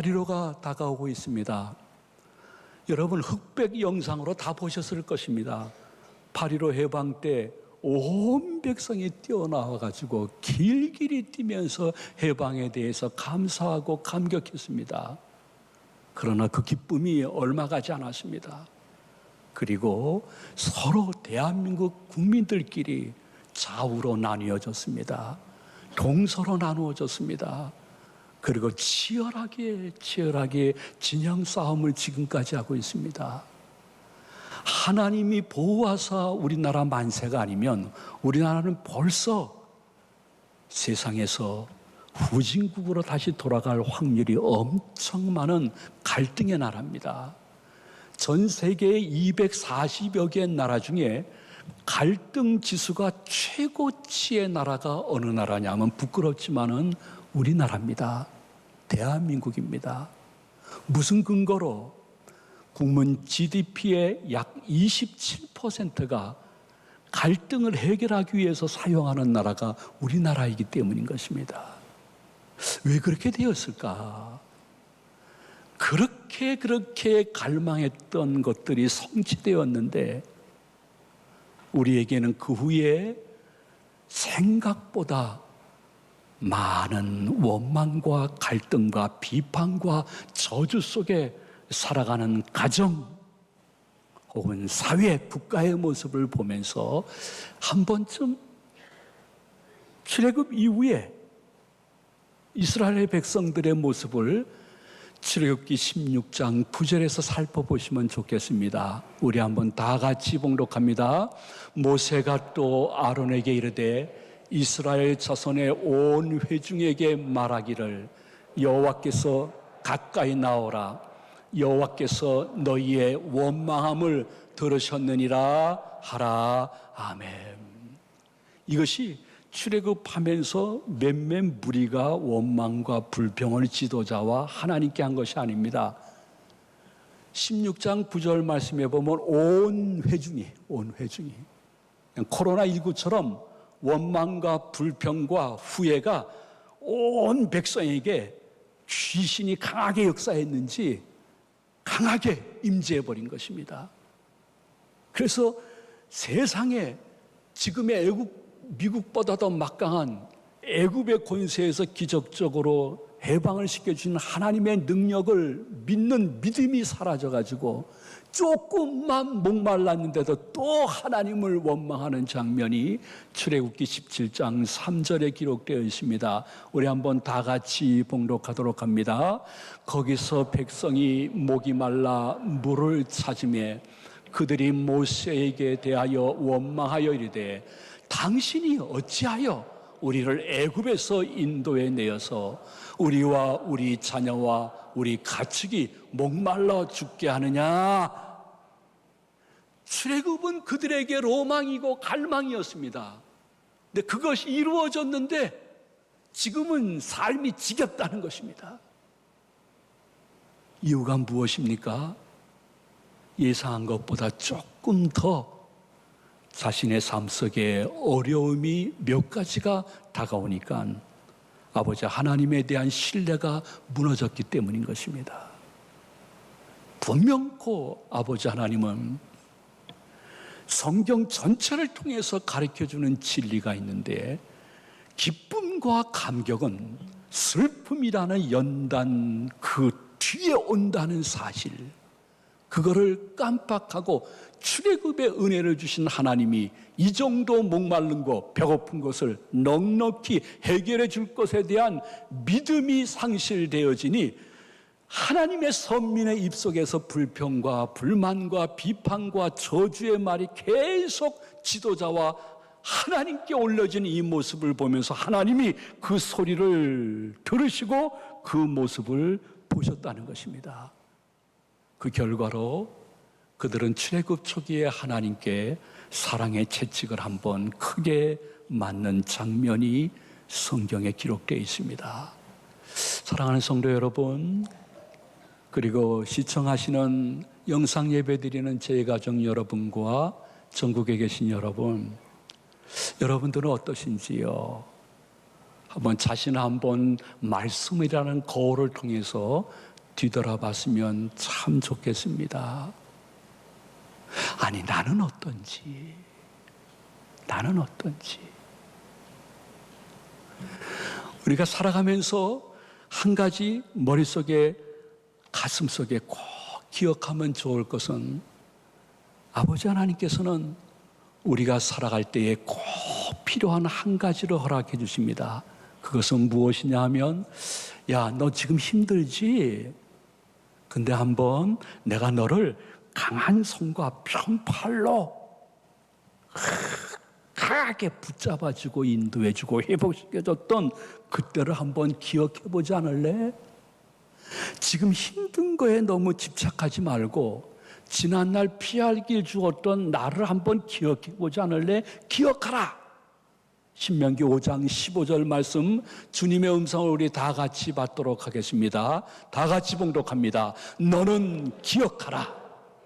8.15가 다가오고 있습니다. 여러분 흑백 영상으로 다 보셨을 것입니다. 8.15 해방 때 온 백성이 뛰어나와가지고 길길이 뛰면서 해방에 대해서 감사하고 감격했습니다. 그러나 그 기쁨이 얼마 가지 않았습니다. 그리고 서로 대한민국 국민들끼리 좌우로 나뉘어졌습니다. 동서로 나누어졌습니다. 그리고 치열하게 진영 싸움을 지금까지 하고 있습니다. 하나님이 보호하사 우리나라 만세가 아니면 우리나라는 벌써 세상에서 후진국으로 다시 돌아갈 확률이 엄청 많은 갈등의 나라입니다. 전 세계 240여 개의 나라 중에 갈등 지수가 최고치의 나라가 어느 나라냐면 부끄럽지만은 우리나라입니다. 대한민국입니다. 무슨 근거로? 국민 GDP의 약 27%가 갈등을 해결하기 위해서 사용하는 나라가 우리나라이기 때문인 것입니다. 왜 그렇게 되었을까? 그렇게 갈망했던 것들이 성취되었는데 우리에게는 그 후에 생각보다 많은 원망과 갈등과 비판과 저주 속에 살아가는 가정 혹은 사회, 국가의 모습을 보면서 한 번쯤 출애굽 이후에 이스라엘 백성들의 모습을 출애굽기 16장 9절에서 살펴보시면 좋겠습니다. 우리 한번 다 같이 봉독합니다. 모세가 또 아론에게 이르되 이스라엘 자손의 온 회중에게 말하기를 여호와께서 가까이 나오라. 여호와께서 너희의 원망함을 들으셨느니라 하라. 아멘. 이것이 출애굽하면서 몇몇 무리가 원망과 불평을 지도자와 하나님께 한 것이 아닙니다. 16장 9절 말씀에 보면 온 회중이 코로나19처럼 원망과 불평과 후회가 온 백성에게 귀신이 강하게 역사했는지 강하게 임재해버린 것입니다. 그래서 세상에 지금의 미국보다 더 막강한 애굽의 권세에서 기적적으로 해방을 시켜주신 하나님의 능력을 믿는 믿음이 사라져가지고 조금만 목말랐는데도 또 하나님을 원망하는 장면이 출애굽기 17장 3절에 기록되어 있습니다. 우리 한번 다 같이 봉독하도록 합니다. 거기서 백성이 목이 말라 물을 찾으매 그들이 모세에게 대하여 원망하여 이르되 당신이 어찌하여 우리를 애굽에서 인도해 내어서 우리와 우리 자녀와 우리 가축이 목말라 죽게 하느냐? 출애굽은 그들에게 로망이고 갈망이었습니다. 근데 그것이 이루어졌는데 지금은 삶이 지겹다는 것입니다. 이유가 무엇입니까? 예상한 것보다 조금 더 자신의 삶 속에 어려움이 몇 가지가 다가오니까 아버지 하나님에 대한 신뢰가 무너졌기 때문인 것입니다. 분명코 아버지 하나님은 성경 전체를 통해서 가르쳐주는 진리가 있는데 기쁨과 감격은 슬픔이라는 연단 그 뒤에 온다는 사실, 그거를 깜빡하고 출애굽의 은혜를 주신 하나님이 이 정도 목마른 것, 배고픈 것을 넉넉히 해결해 줄 것에 대한 믿음이 상실되어지니 하나님의 선민의 입속에서 불평과 불만과 비판과 저주의 말이 계속 지도자와 하나님께 올려진 이 모습을 보면서 하나님이 그 소리를 들으시고 그 모습을 보셨다는 것입니다. 그 결과로 그들은 출애굽 초기에 하나님께 사랑의 채찍을 한번 크게 맞는 장면이 성경에 기록되어 있습니다. 사랑하는 성도 여러분, 그리고 시청하시는 영상 예배 드리는 제 가족 여러분과 전국에 계신 여러분, 여러분들은 어떠신지요? 한번 자신 한번 말씀이라는 거울을 통해서 뒤돌아봤으면 참 좋겠습니다. 아니, 나는 어떤지. 우리가 살아가면서 한 가지 머릿속에, 가슴속에 꼭 기억하면 좋을 것은, 아버지 하나님께서는 우리가 살아갈 때에 꼭 필요한 한 가지를 허락해 주십니다. 그것은 무엇이냐 하면, 야, 너 지금 힘들지? 근데 한번 내가 너를 강한 손과 편팔로 강하게 붙잡아주고 인도해주고 회복시켜줬던 그때를 한번 기억해보지 않을래? 지금 힘든 거에 너무 집착하지 말고 지난날 피할 길 주었던 나를 한번 기억해보지 않을래? 기억하라! 신명기 5장 15절 말씀, 주님의 음성을 우리 다 같이 받도록 하겠습니다. 다 같이 봉독합니다. 너는 기억하라.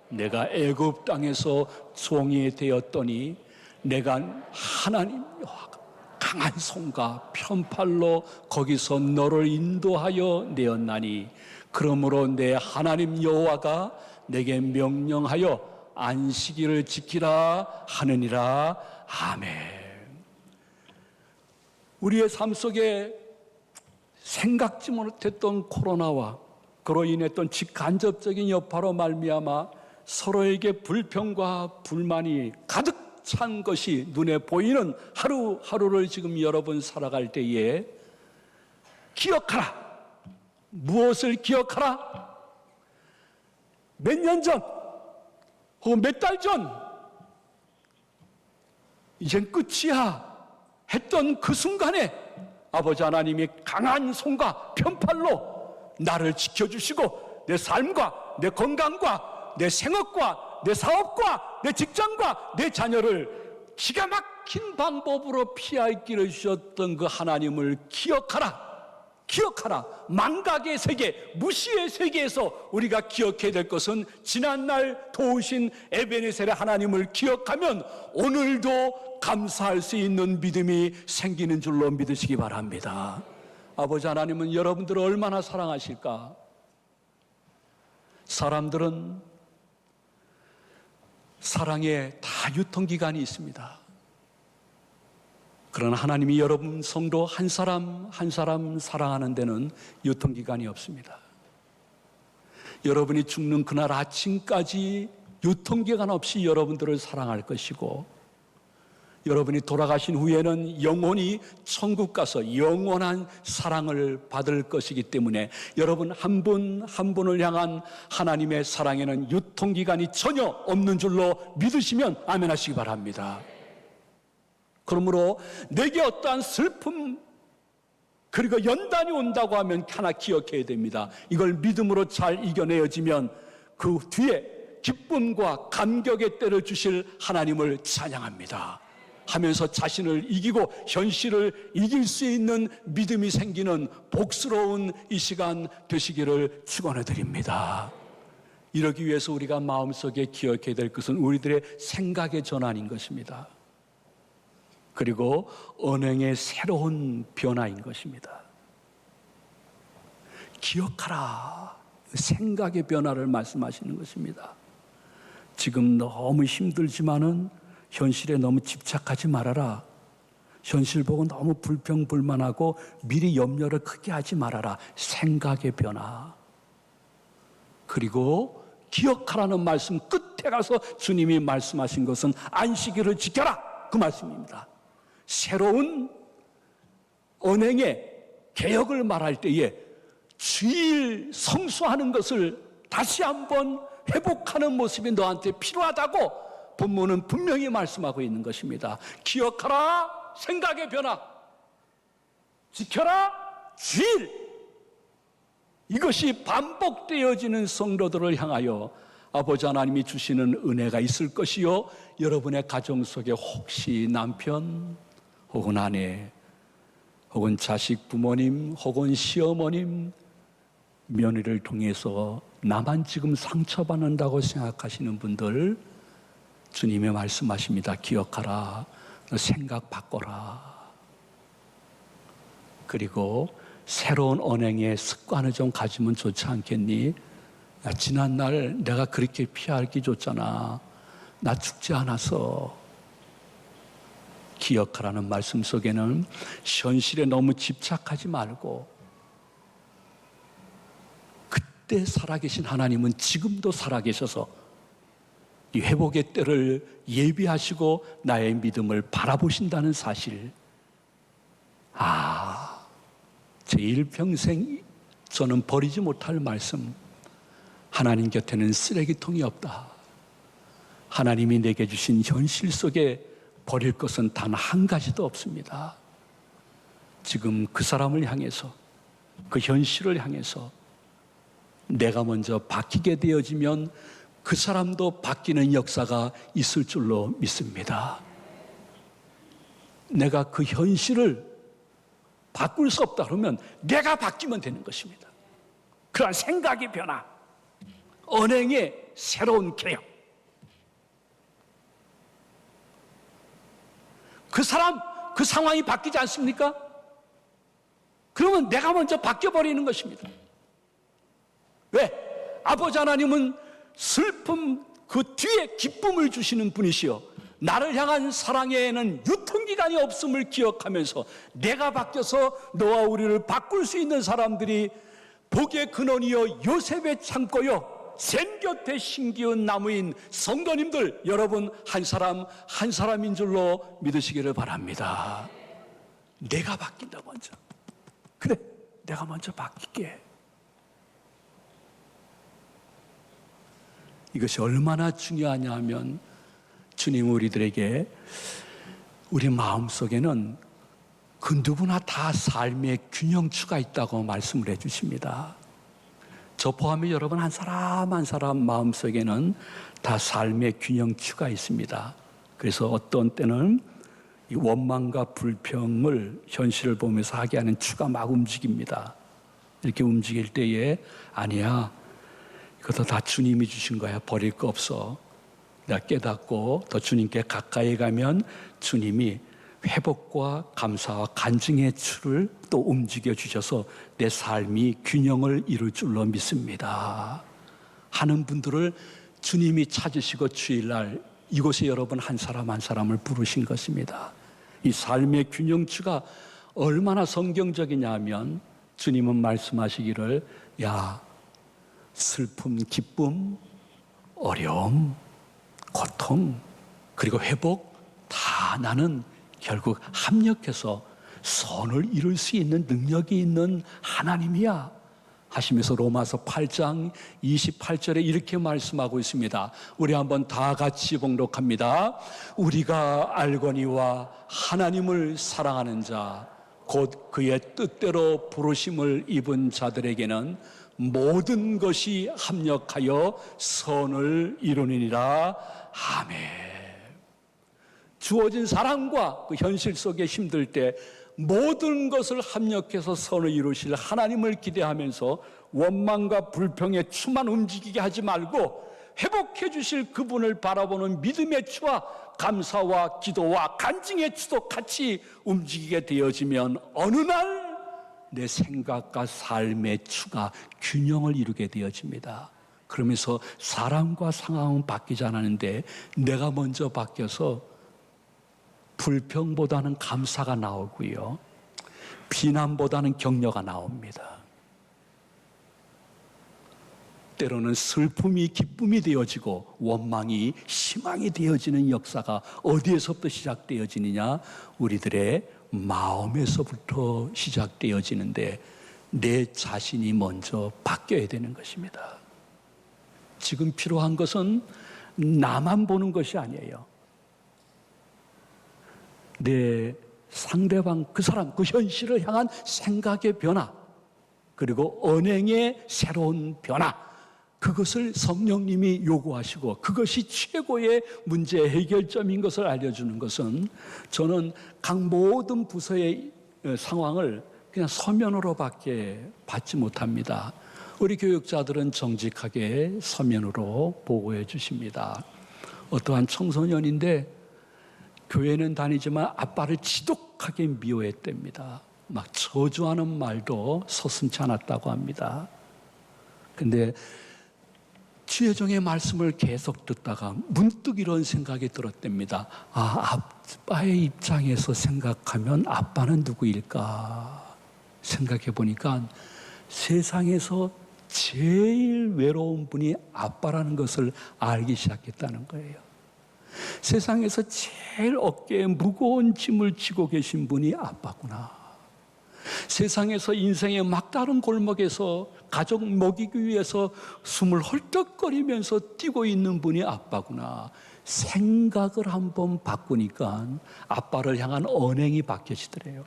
내가 애굽 땅에서 종이 되었더니 내가 하나님 여호와가 강한 손과 편팔로 거기서 너를 인도하여 내었나니 그러므로 내 하나님 여호와가 내게 명령하여 안식일을 지키라 하느니라. 아멘. 우리의 삶 속에 생각지 못했던 코로나와 그로 인했던 직간접적인 여파로 말미암아 서로에게 불평과 불만이 가득 찬 것이 눈에 보이는 하루하루를 지금 여러분 살아갈 때에 기억하라. 무엇을 기억하라? 몇 년 전 혹은 몇 달 전 이젠 끝이야 했던 그 순간에 아버지 하나님이 강한 손과 편팔로 나를 지켜주시고 내 삶과 내 건강과 내 생업과 내 사업과 내 직장과 내 자녀를 기가 막힌 방법으로 피할 길을 주셨던 그 하나님을 기억하라. 기억하라. 망각의 세계, 무시의 세계에서 우리가 기억해야 될 것은 지난날 도우신 에베네셀의 하나님을 기억하면 오늘도 감사할 수 있는 믿음이 생기는 줄로 믿으시기 바랍니다. 아버지 하나님은 여러분들을 얼마나 사랑하실까? 사람들은 사랑에 다 유통기간이 있습니다. 그러나 하나님이 여러분 성도 한 사람 한 사람 사랑하는 데는 유통기간이 없습니다. 여러분이 죽는 그날 아침까지 유통기간 없이 여러분들을 사랑할 것이고 여러분이 돌아가신 후에는 영원히 천국 가서 영원한 사랑을 받을 것이기 때문에 여러분 한 분 한 분을 향한 하나님의 사랑에는 유통기간이 전혀 없는 줄로 믿으시면 아멘 하시기 바랍니다. 그러므로 내게 어떠한 슬픔 그리고 연단이 온다고 하면 하나 기억해야 됩니다. 이걸 믿음으로 잘 이겨내어지면 그 뒤에 기쁨과 감격의 때를 주실 하나님을 찬양합니다 하면서 자신을 이기고 현실을 이길 수 있는 믿음이 생기는 복스러운 이 시간 되시기를 축원해 드립니다. 이러기 위해서 우리가 마음속에 기억해야 될 것은 우리들의 생각의 전환인 것입니다. 그리고 언행의 새로운 변화인 것입니다. 기억하라. 생각의 변화를 말씀하시는 것입니다. 지금 너무 힘들지만은 현실에 너무 집착하지 말아라. 현실 보고 너무 불평불만하고 미리 염려를 크게 하지 말아라. 생각의 변화. 그리고 기억하라는 말씀 끝에 가서 주님이 말씀하신 것은 안식일을 지켜라. 그 말씀입니다. 새로운 언행의 개혁을 말할 때에 주일 성수하는 것을 다시 한번 회복하는 모습이 너한테 필요하다고 본문은 분명히 말씀하고 있는 것입니다. 기억하라. 생각의 변화. 지켜라. 주일. 이것이 반복되어지는 성도들을 향하여 아버지 하나님이 주시는 은혜가 있을 것이요 여러분의 가정 속에 혹시 남편 혹은 아내 혹은 자식 부모님 혹은 시어머님 며느리를 통해서 나만 지금 상처받는다고 생각하시는 분들 주님의 말씀하십니다. 기억하라. 생각 바꿔라. 그리고 새로운 언행의 습관을 좀 가지면 좋지 않겠니? 야, 지난날 내가 그렇게 피할기 줬잖아. 나 죽지 않아서. 기억하라는 말씀 속에는 현실에 너무 집착하지 말고, 그때 살아계신 하나님은 지금도 살아계셔서 이 회복의 때를 예비하시고 나의 믿음을 바라보신다는 사실. 제 일평생 저는 버리지 못할 말씀. 하나님 곁에는 쓰레기통이 없다. 하나님이 내게 주신 현실 속에 버릴 것은 단 한 가지도 없습니다. 지금 그 사람을 향해서, 그 현실을 향해서 내가 먼저 바뀌게 되어지면 그 사람도 바뀌는 역사가 있을 줄로 믿습니다. 내가 그 현실을 바꿀 수 없다 그러면 내가 바뀌면 되는 것입니다. 그러한 생각의 변화, 언행의 새로운 개혁. 그 사람, 그 상황이 바뀌지 않습니까? 그러면 내가 먼저 바뀌어버리는 것입니다. 왜? 아버지 하나님은 슬픔 그 뒤에 기쁨을 주시는 분이시여, 나를 향한 사랑에는 유통기간이 없음을 기억하면서 내가 바뀌어서 너와 우리를 바꿀 수 있는 사람들이 복의 근원이여 요셉의 창고여 샘 곁에 심기운 나무인 성도님들, 여러분 한 사람 한 사람인 줄로 믿으시기를 바랍니다. 내가 바뀐다 먼저. 그래, 내가 먼저 바뀔게. 이것이 얼마나 중요하냐 하면, 주님 우리들에게, 우리 마음속에는 그 누구나 다 삶의 균형추가 있다고 말씀을 해주십니다. 저 포함해 여러분 한 사람 한 사람 마음속에는 다 삶의 균형추가 있습니다. 그래서 어떤 때는 이 원망과 불평을 현실을 보면서 하게 하는 추가 막 움직입니다. 이렇게 움직일 때에 아니야, 그것도 다 주님이 주신 거야. 버릴 거 없어. 내가 깨닫고 더 주님께 가까이 가면 주님이 회복과 감사와 간증의 추를 또 움직여 주셔서 내 삶이 균형을 이룰 줄로 믿습니다. 하는 분들을 주님이 찾으시고 주일날 이곳에 여러분 한 사람 한 사람을 부르신 것입니다. 이 삶의 균형추가 얼마나 성경적이냐 하면, 주님은 말씀하시기를, 야, 슬픔, 기쁨, 어려움, 고통, 그리고 회복 다 나는 결국 합력해서 선을 이룰 수 있는 능력이 있는 하나님이야 하시면서 로마서 8장 28절에 이렇게 말씀하고 있습니다. 우리 한번 다 같이 봉독합니다. 우리가 알거니와 하나님을 사랑하는 자 곧 그의 뜻대로 부르심을 입은 자들에게는 모든 것이 합력하여 선을 이루느니라. 아멘. 주어진 사랑과 그 현실 속에 힘들 때 모든 것을 합력해서 선을 이루실 하나님을 기대하면서 원망과 불평의 추만 움직이게 하지 말고 회복해 주실 그분을 바라보는 믿음의 추와 감사와 기도와 간증의 추도 같이 움직이게 되어지면 어느 날 내 생각과 삶의 추가 균형을 이루게 되어집니다. 그러면서 사람과 상황은 바뀌지 않았는데 내가 먼저 바뀌어서 불평보다는 감사가 나오고요, 비난보다는 격려가 나옵니다. 때로는 슬픔이 기쁨이 되어지고 원망이 희망이 되어지는 역사가 어디에서부터 시작되어지느냐? 우리들의 마음에서부터 시작되어지는데 내 자신이 먼저 바뀌어야 되는 것입니다. 지금 필요한 것은 나만 보는 것이 아니에요. 내 상대방, 그 사람, 그 현실을 향한 생각의 변화, 그리고 언행의 새로운 변화, 그것을 성령님이 요구하시고 그것이 최고의 문제 해결점인 것을 알려주는 것은, 저는 각 모든 부서의 상황을 그냥 서면으로밖에 받지 못합니다. 우리 교육자들은 정직하게 서면으로 보고해 주십니다. 어떠한 청소년인데 교회는 다니지만 아빠를 지독하게 미워했답니다. 막 저주하는 말도 서슴지 않았다고 합니다. 근데 주혜종의 말씀을 계속 듣다가 문득 이런 생각이 들었답니다. 아빠의 입장에서 생각하면 아빠는 누구일까 생각해 보니까 세상에서 제일 외로운 분이 아빠라는 것을 알기 시작했다는 거예요. 세상에서 제일 어깨에 무거운 짐을 지고 계신 분이 아빠구나. 세상에서 인생의 막다른 골목에서 가족 먹이기 위해서 숨을 헐떡거리면서 뛰고 있는 분이 아빠구나. 생각을 한번 바꾸니까 아빠를 향한 언행이 바뀌어지더래요.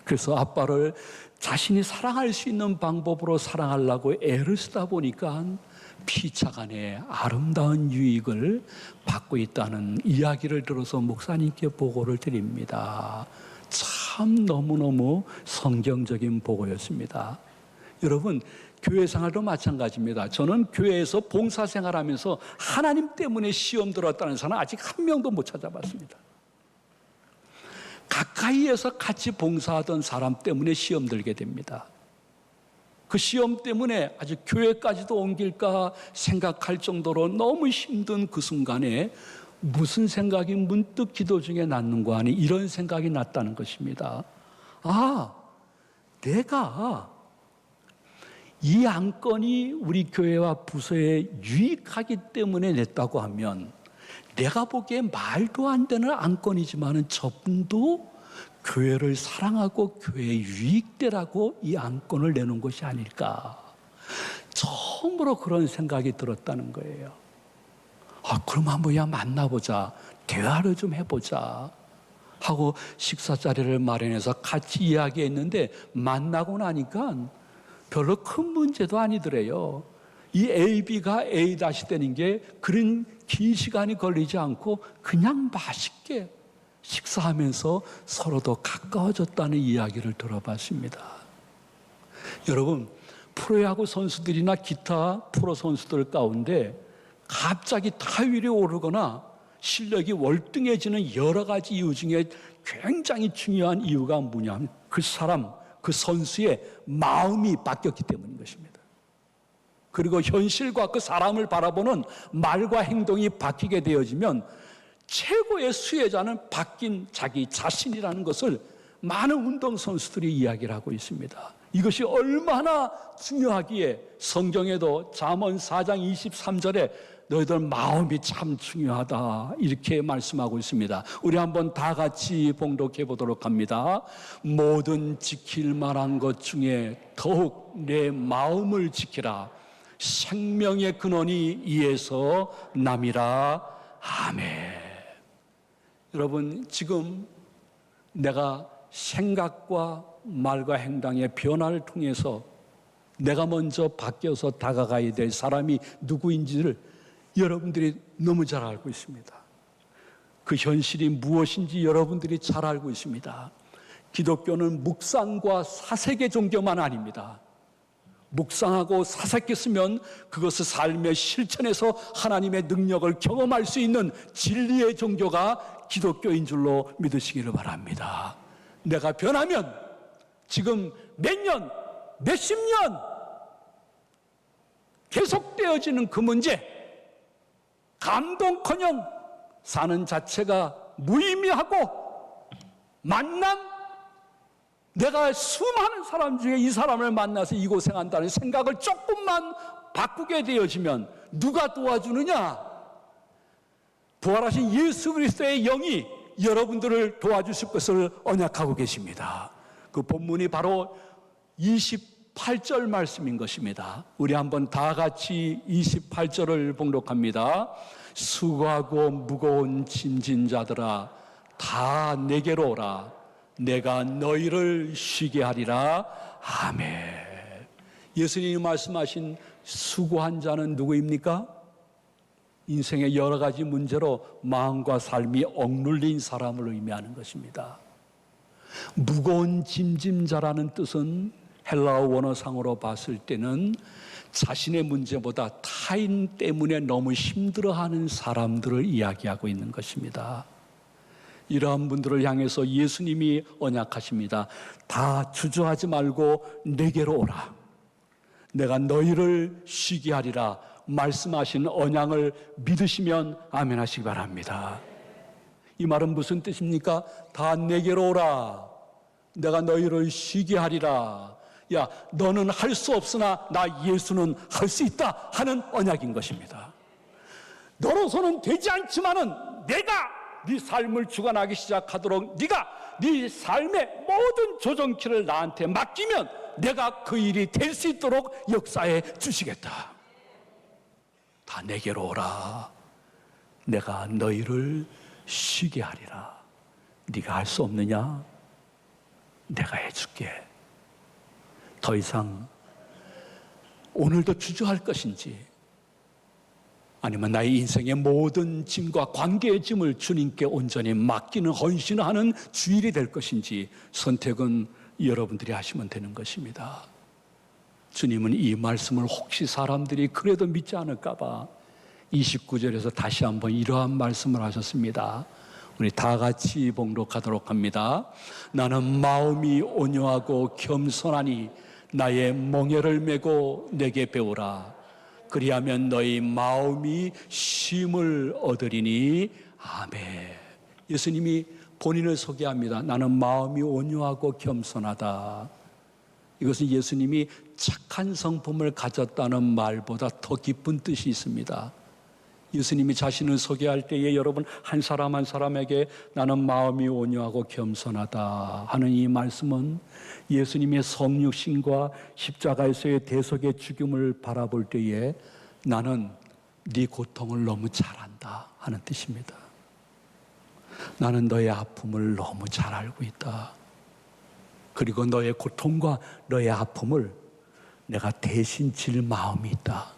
그래서 아빠를 자신이 사랑할 수 있는 방법으로 사랑하려고 애를 쓰다 보니까 피차간에 아름다운 유익을 받고 있다는 이야기를 들어서 목사님께 보고를 드립니다. 참 너무너무 성경적인 보고였습니다. 여러분, 교회 생활도 마찬가지입니다. 저는 교회에서 봉사생활하면서 하나님 때문에 시험 들었다는 사람 아직 한 명도 못 찾아봤습니다. 가까이에서 같이 봉사하던 사람 때문에 시험 들게 됩니다. 그 시험 때문에 아주 교회까지도 옮길까 생각할 정도로 너무 힘든 그 순간에 무슨 생각이 문득 기도 중에 났는가 하니 이런 생각이 났다는 것입니다. 내가 이 안건이 우리 교회와 부서에 유익하기 때문에 냈다고 하면 내가 보기에 말도 안 되는 안건이지만은 저분도 교회를 사랑하고 교회의 유익되라고 이 안건을 내놓은 것이 아닐까. 처음으로 그런 생각이 들었다는 거예요. 그럼 한번 만나보자. 대화를 좀 해보자. 하고 식사 자리를 마련해서 같이 이야기했는데 만나고 나니까 별로 큰 문제도 아니더래요. 이 AB가 A 다시 되는 게 그런 긴 시간이 걸리지 않고 그냥 맛있게 식사하면서 서로도 가까워졌다는 이야기를 들어봤습니다. 여러분, 프로야구 선수들이나 기타 프로 선수들 가운데 갑자기 타율이 오르거나 실력이 월등해지는 여러 가지 이유 중에 굉장히 중요한 이유가 뭐냐면 그 사람, 그 선수의 마음이 바뀌었기 때문인 것입니다. 그리고 현실과 그 사람을 바라보는 말과 행동이 바뀌게 되어지면 최고의 수혜자는 바뀐 자기 자신이라는 것을 많은 운동선수들이 이야기를 하고 있습니다. 이것이 얼마나 중요하기에 성경에도 잠언 4장 23절에 너희들 마음이 참 중요하다 이렇게 말씀하고 있습니다. 우리 한번 다 같이 봉독해 보도록 합니다. 모든 지킬 만한 것 중에 더욱 내 마음을 지키라. 생명의 근원이 이에서 남이라. 아멘. 여러분, 지금 내가 생각과 말과 행동의 변화를 통해서 내가 먼저 바뀌어서 다가가야 될 사람이 누구인지를 여러분들이 너무 잘 알고 있습니다. 그 현실이 무엇인지 여러분들이 잘 알고 있습니다. 기독교는 묵상과 사색의 종교만 아닙니다. 묵상하고 사색했으면 그것을 삶의 실천에서 하나님의 능력을 경험할 수 있는 진리의 종교가 기독교인 줄로 믿으시기를 바랍니다. 내가 변하면 지금 몇 년, 몇십 년 계속되어지는 그 문제, 감동커녕 사는 자체가 무의미하고 만남, 내가 수많은 사람 중에 이 사람을 만나서 이 고생한다는 생각을 조금만 바꾸게 되어지면 누가 도와주느냐? 부활하신 예수 그리스도의 영이 여러분들을 도와주실 것을 언약하고 계십니다. 그 본문이 바로 28절 말씀인 것입니다. 우리 한번 다 같이 28절을 봉독합니다. 수고하고 무거운 짐진 자들아 다 내게로 오라. 내가 너희를 쉬게 하리라. 아멘. 예수님이 말씀하신 수고한 자는 누구입니까? 인생의 여러 가지 문제로 마음과 삶이 억눌린 사람을 의미하는 것입니다. 무거운 짐짐자라는 뜻은 헬라어 원어상으로 봤을 때는 자신의 문제보다 타인 때문에 너무 힘들어하는 사람들을 이야기하고 있는 것입니다. 이러한 분들을 향해서 예수님이 언약하십니다. 다 주저하지 말고 내게로 오라. 내가 너희를 쉬게 하리라 말씀하신 언약을 믿으시면 아멘 하시기 바랍니다. 이 말은 무슨 뜻입니까? 다 내게로 오라. 내가 너희를 쉬게 하리라. 야, 너는 할 수 없으나 나 예수는 할 수 있다 하는 언약인 것입니다. 너로서는 되지 않지만은 내가 네 삶을 주관하기 시작하도록 네가 네 삶의 모든 조정키를 나한테 맡기면 내가 그 일이 될 수 있도록 역사해 주시겠다. 다 내게로 오라. 내가 너희를 쉬게 하리라. 네가 할 수 없느냐? 내가 해줄게. 더 이상 오늘도 주저할 것인지 아니면 나의 인생의 모든 짐과 관계의 짐을 주님께 온전히 맡기는 헌신하는 주일이 될 것인지 선택은 여러분들이 하시면 되는 것입니다. 주님은 이 말씀을 혹시 사람들이 그래도 믿지 않을까 봐 29절에서 다시 한번 이러한 말씀을 하셨습니다. 우리 다 같이 봉독하도록 합니다. 나는 마음이 온유하고 겸손하니 나의 멍에를 메고 내게 배우라. 그리하면 너희 마음이 쉼을 얻으리니. 아멘. 예수님이 본인을 소개합니다. 나는 마음이 온유하고 겸손하다. 이것은 예수님이 착한 성품을 가졌다는 말보다 더 깊은 뜻이 있습니다. 예수님이 자신을 소개할 때에 여러분 한 사람 한 사람에게 나는 마음이 온유하고 겸손하다 하는 이 말씀은 예수님의 성육신과 십자가에서의 대속의 죽음을 바라볼 때에 나는 네 고통을 너무 잘 안다 하는 뜻입니다. 나는 너의 아픔을 너무 잘 알고 있다. 그리고 너의 고통과 너의 아픔을 내가 대신 질 마음이 있다.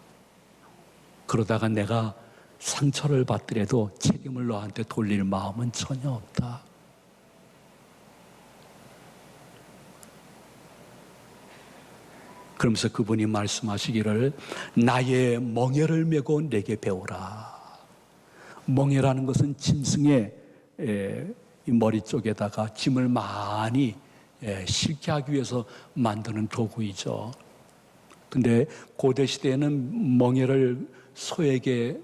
그러다가 내가 상처를 받더라도 책임을 너한테 돌릴 마음은 전혀 없다. 그러면서 그분이 말씀하시기를 나의 멍에를 메고 내게 배우라. 멍에라는 것은 짐승의 머리 쪽에다가 짐을 많이 실게 하기 위해서 만드는 도구이죠. 근데 고대 시대에는 멍에를 소에게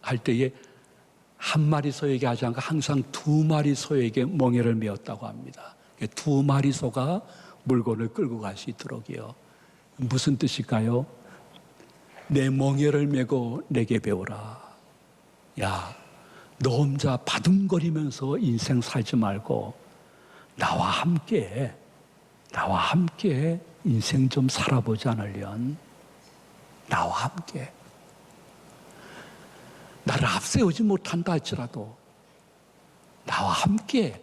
할 때에 한 마리 소에게 하지 않고 항상 두 마리 소에게 멍에를 메었다고 합니다. 두 마리 소가 물건을 끌고 갈 수 있도록이요. 무슨 뜻일까요? 내 멍에를 메고 내게 배우라. 야, 너 혼자 바둥거리면서 인생 살지 말고 나와 함께 인생 좀 살아보지 않으련? 나와 함께. 나를 앞세우지 못한다 할지라도 나와 함께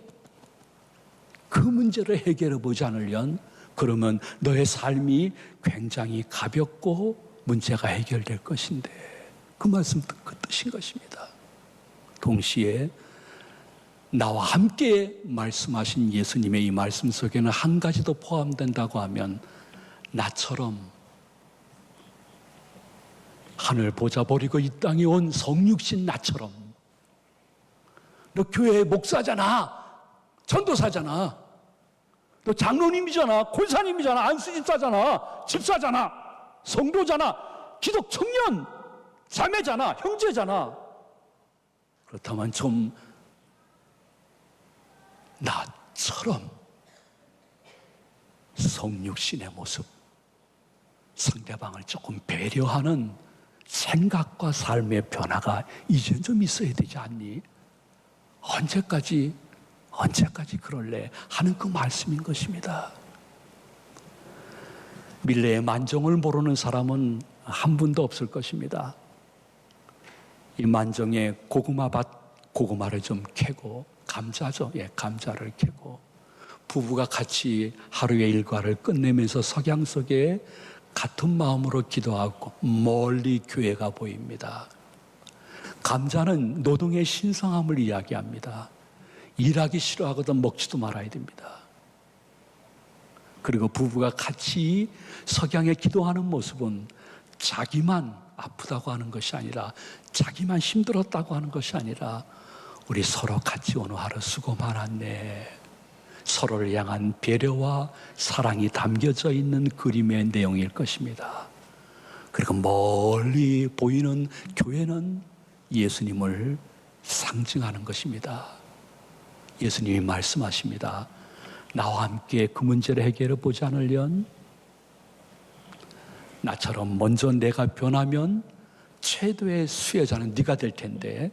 그 문제를 해결해 보지 않으련? 그러면 너의 삶이 굉장히 가볍고 문제가 해결될 것인데 그 말씀 그 뜻인 것입니다. 동시에 나와 함께 말씀하신 예수님의 이 말씀 속에는 한 가지 더 포함된다고 하면 나처럼 하늘 보좌 버리고 이 땅에 온 성육신 나처럼 너 교회의 목사잖아, 전도사잖아, 너 장로님이잖아, 권사님이잖아, 안수집사잖아, 집사잖아, 성도잖아, 기독 청년, 자매잖아, 형제잖아. 그렇다면 좀 나처럼 성육신의 모습, 상대방을 조금 배려하는 생각과 삶의 변화가 이제 좀 있어야 되지 않니? 언제까지 그럴래? 하는 그 말씀인 것입니다. 밀레의 만정을 모르는 사람은 한 분도 없을 것입니다. 이 만정에 고구마를 좀 캐고, 감자죠. 감자를 캐고, 부부가 같이 하루의 일과를 끝내면서 석양 속에 같은 마음으로 기도하고 멀리 교회가 보입니다. 감자는 노동의 신성함을 이야기합니다. 일하기 싫어하거든 먹지도 말아야 됩니다. 그리고 부부가 같이 석양에 기도하는 모습은 자기만 아프다고 하는 것이 아니라, 자기만 힘들었다고 하는 것이 아니라 우리 서로 같이 오늘 하루 수고 많았네. 서로를 향한 배려와 사랑이 담겨져 있는 그림의 내용일 것입니다. 그리고 멀리 보이는 교회는 예수님을 상징하는 것입니다. 예수님이 말씀하십니다. 나와 함께 그 문제를 해결해 보지 않으련 나처럼 먼저 내가 변하면 최도의 수혜자는 네가 될 텐데,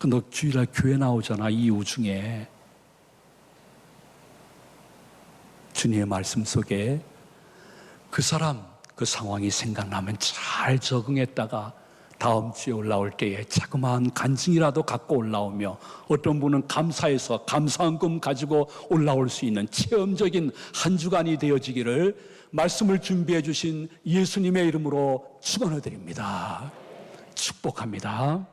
너 주일날 교회 나오잖아. 이 우중에 주님의 말씀 속에 그 사람, 그 상황이 생각나면 잘 적응했다가 다음 주에 올라올 때에 자그마한 간증이라도 갖고 올라오며, 어떤 분은 감사해서 감사한금 가지고 올라올 수 있는 체험적인 한 주간이 되어지기를 말씀을 준비해 주신 예수님의 이름으로 축원해 드립니다. 축복합니다.